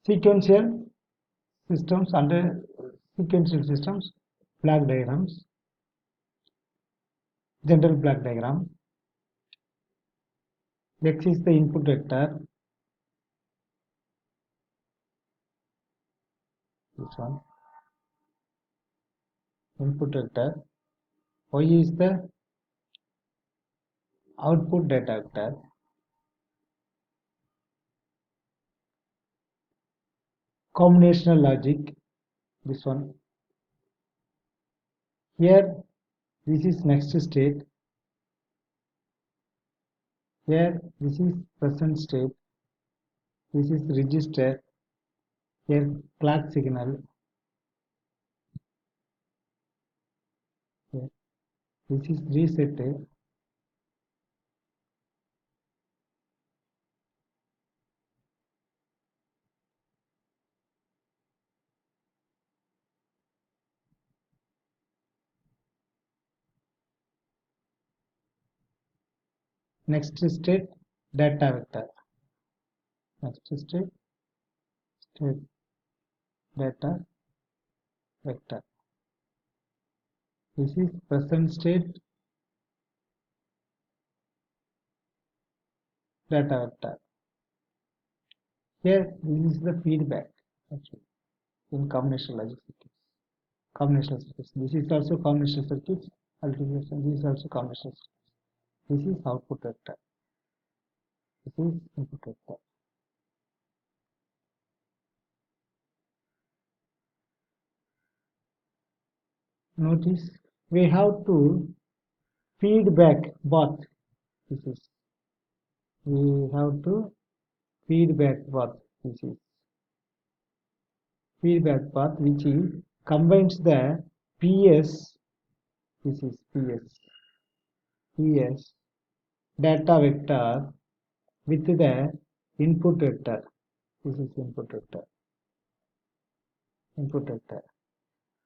Sequential systems and sequential systems, block diagrams, general block diagram. X is the input vector, this one, input vector. Y is the output data vector. Combinational logic, this one. Here, this is next state. Here, this is present state. This is register. Here, clock signal. Here, this is reset. Next state, data vector. Next state data vector. This is present state data vector. Here, this is the feedback actually in combinational logic circuits. Combinational circuits. This is also combinational circuits. Multiplication. This is also combinational circuits. This is output vector. This is input vector. Notice we have to feedback both. This is we have to feedback both. This is feedback path which is combines the PS. This is PS data vector with the input vector. This is input vector.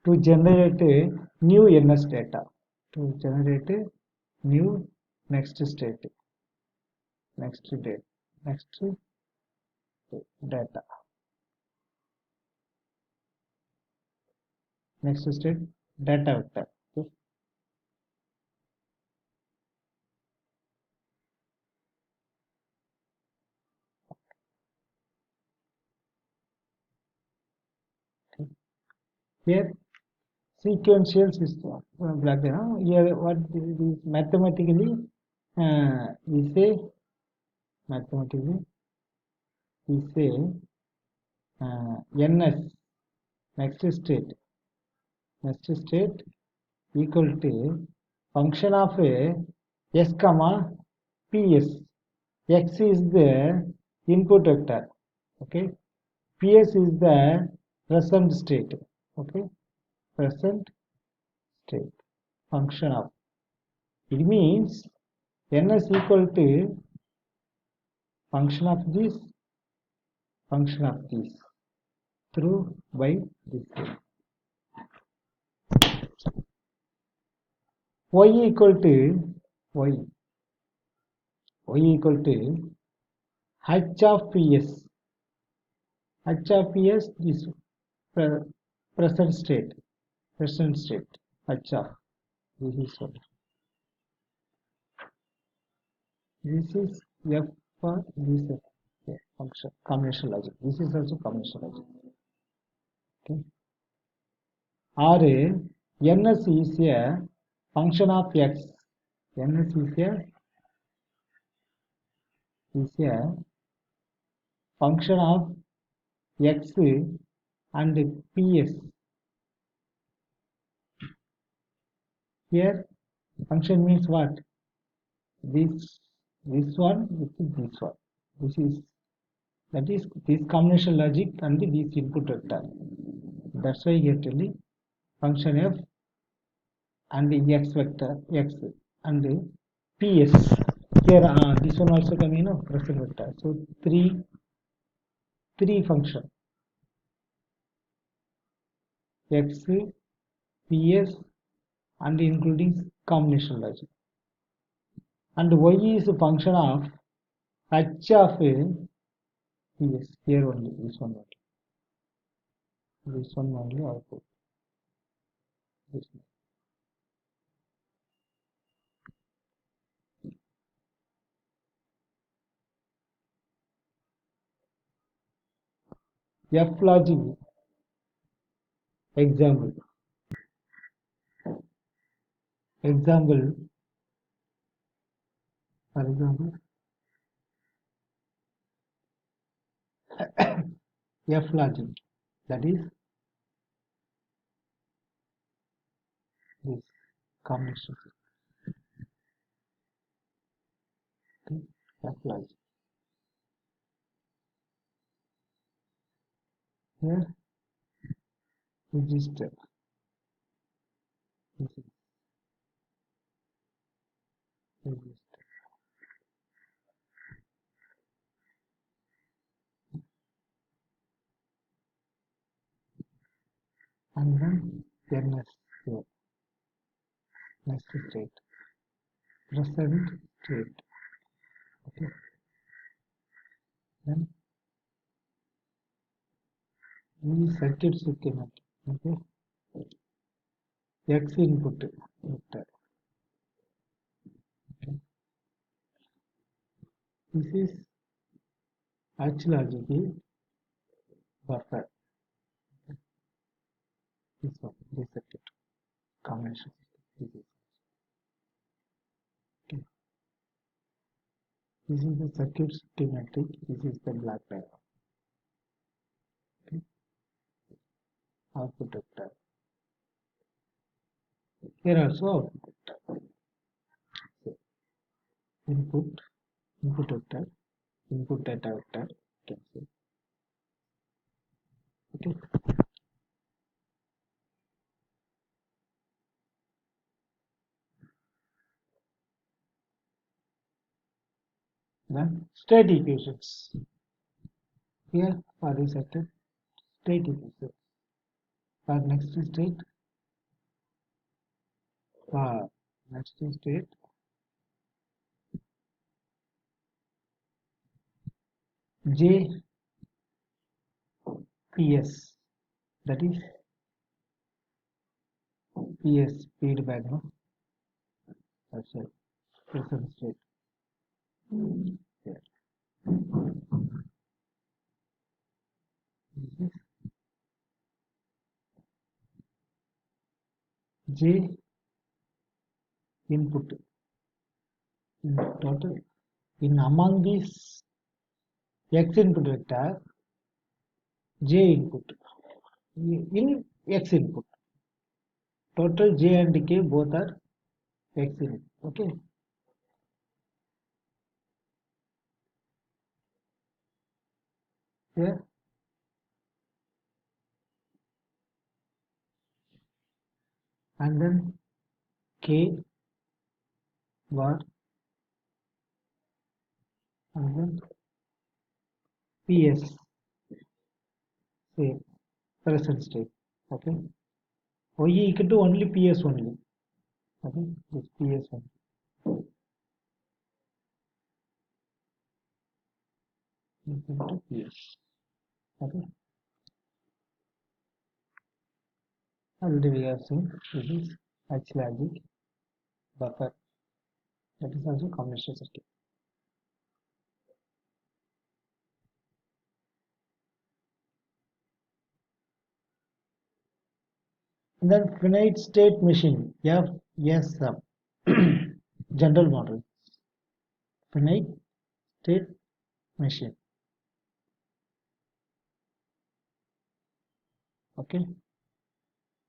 To generate a new NS data. To generate a new next state. Next data. Next state data vector. Okay. Here sequential system block diagram. Here what is mathematically we say NS next state equal to function of a S comma PS. X is the input vector. Okay. PS is the present state. Okay. Present state function of. It means NS equal to function of this through by this way. Y equal to H of PS. H of PS is present state. H of this is what. This is F for this function combinational logic. This is also combinational logic. Okay. Or NS is a function of X. NS is a function of X and PS. Here function means what? This one with this one. This is this combination logic and this input vector. That's why you are telling function F and X vector X and PS. Here this one also coming present vector. So three function X, PS and including combination logic. And Y is a function of H of PS. Here only this one only. This one only output. This one. F logic example. Example, for example, F logic, that is this combination. Okay, F logic. Here, register. This is register. And then NS here. Next state. Present state. Okay. Then we circuit schematic. Okay. X input vector. Okay. This is H logic buffer. This one, this circuit combination. This is okay. This is the circuit schematic. This is the black diagram. Okay. Output vector. Here also output vector. So, input vector, input data vector. You can see. Okay. Then state equations. Here for this circuit, state equations. For next state, JPS, that is PS feedback, no? That's it. Present state. Here. This is J input in total. In among these X input vector, J input in X input. Total J and K both are X input. Okay. Here. And then K bar and then PS, say present state. Okay. Y equal to only PS only. Okay. This PS only. Equal to PS. Okay. Already we have seen this is H logic buffer. That is also combination circuit. And then finite state machine, FSM, general model. Finite state machine. Okay.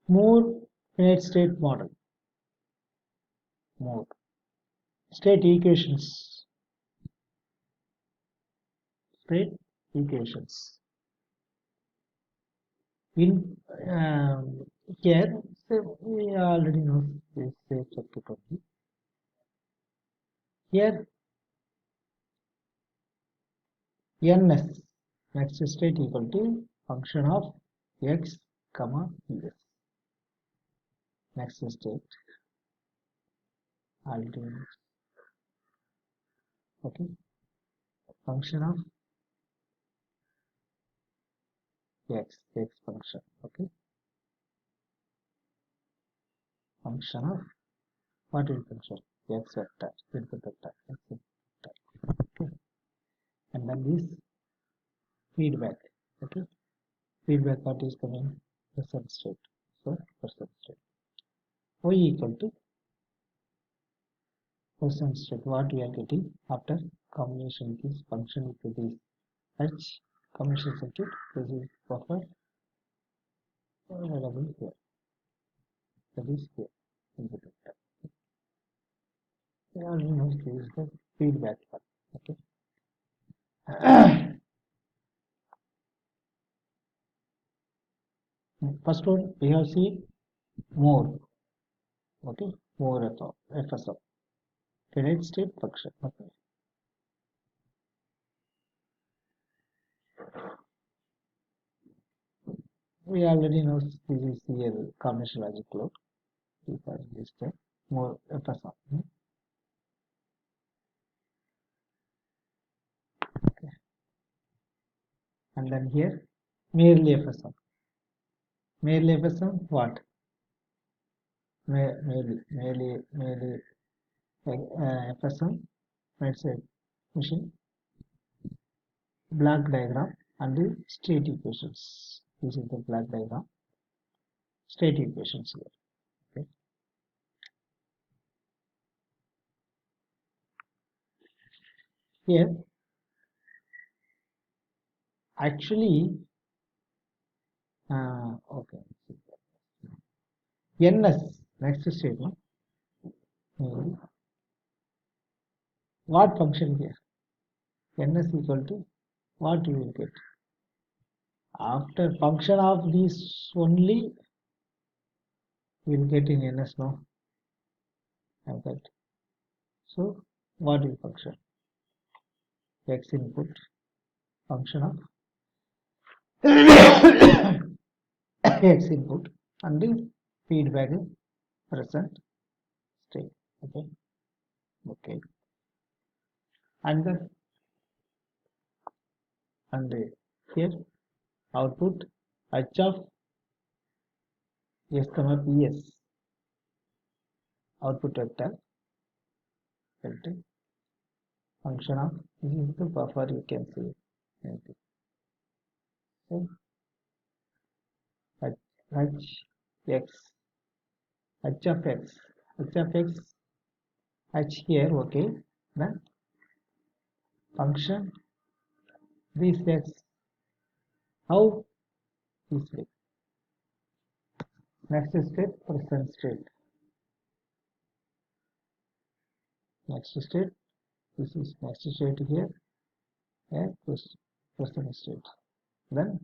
More finite state model. More state equations. State equations. In here, so we already know this state circuit only. Here, NS, next state equal to function of X, comma, PS. Next state, already knows. Okay, function of x function. Okay, function of what is function? X vector, input vector, x vector. Okay, and then this feedback. Okay, feedback what is coming? Present state. So present state. Y equal to present state. What we are getting after combination this function with this H combination circuit. This is buffer available here. That is here. Input vector. We already know this is the feedback part. Okay. First one we have seen more. Okay, more FSM. Finite state function. Okay. We already know this is here combination logic load. Because this step more FSM. Okay. And then here merely FSM. Merely FSM what? Merely FSM. Let's say machine block diagram and the state equations. This is the block diagram. State equations here. Okay. Here actually okay. NS next statement. What function here? NS equal to what you will get? After function of this only we will get in NS now. Like that. So what is function? X input function of X input and the feedback is present state. Okay. Okay. And then here output H of S comma PS output vector function of this is the buffer you can see. Okay. H of H here. Okay, then function this X how this way. Next state present state. Next state this is next state here. Yeah, present state. Then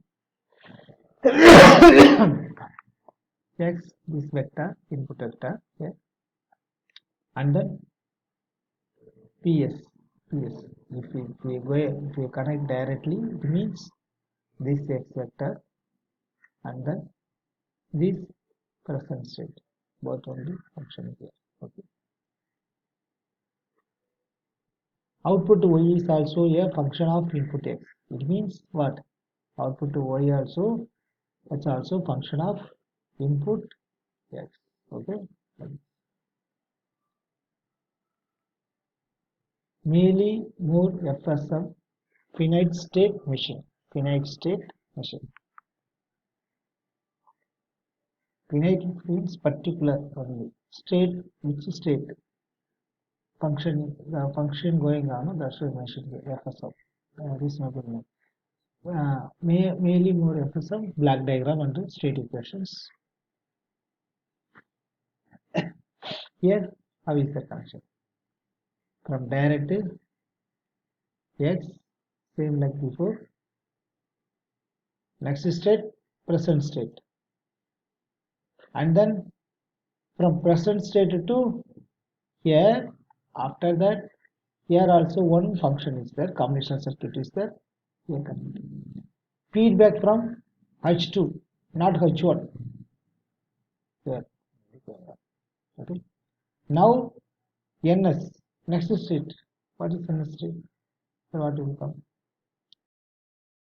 X this vector input vector here, and then PS. If we connect directly, it means this X vector and then this present state. Both only function here. Okay. Output Y is also a function of input X. It means what? Output Y also, that's also function of input X. Okay. Merely more FSM finite state machine. Finite state machine. Finite means particular only. State, which state? Function, the function going on, that's why I mentioned here, FSM. Reasonable name. Mainly more FSM, black diagram and state equations. Here, how is the function? From direct X, same like before. Next state, present state. And then from present state to here, after that, here also one function is there, combination circuit is there. Here feedback from H2, not H1. Here. Okay. Now NS, next state. What is NS state? So what will come?